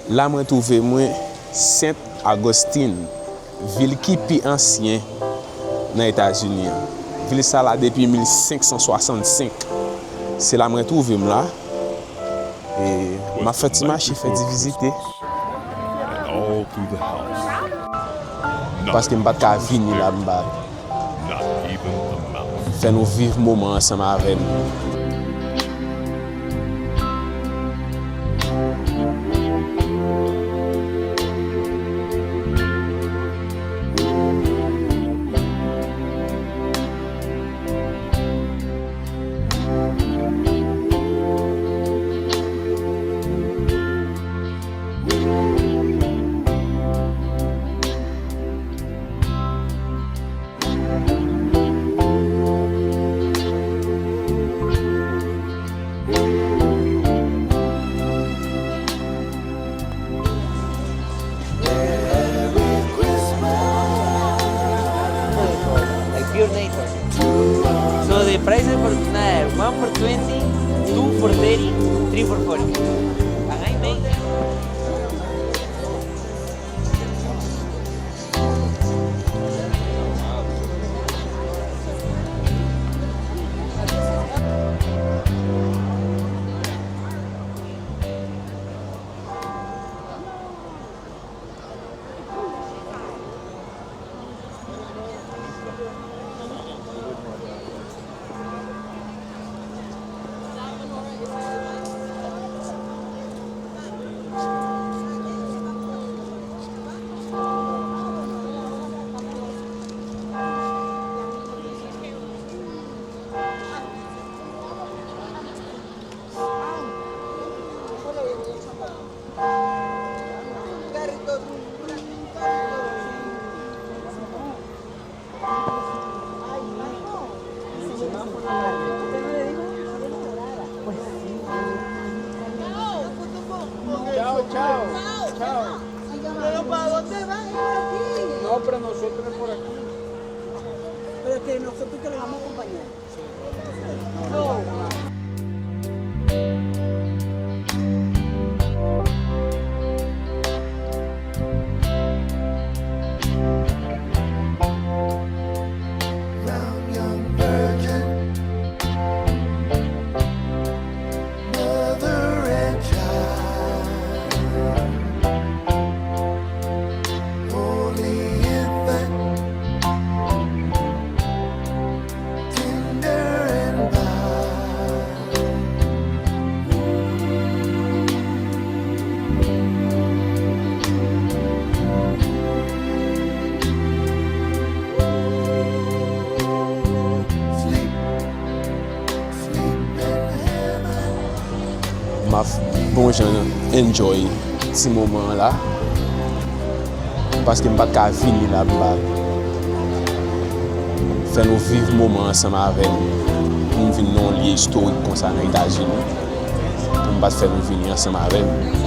Là, je trouve Saint-Augustine, ville qui est plus ancienne dans les États-Unis. Ville ça là depuis 1565. C'est là que je trouve là. Et ma Fatima, j'ai fait visiter. Parce que je ne peux pas venir là-bas. Faire nous vivre un moment ensemble avec nous. Your neighbor. So the prices for one for 20, two for 30, three for 40. And I made Chao. ¿Pero para dónde van aquí? No, pero nosotros es por aquí. Pero que nosotros te lo vamos a acompañar. No. Bon, j'ai enjoy ce moment-là. Parce que je ne peux pas venir là-bas. Faire nous vivre un moment ensemble avec nous. Nous venons dans un lieu historique comme ça dans les États-Unis. Pour ne pas faire nous venir ensemble avec nous.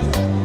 Bye.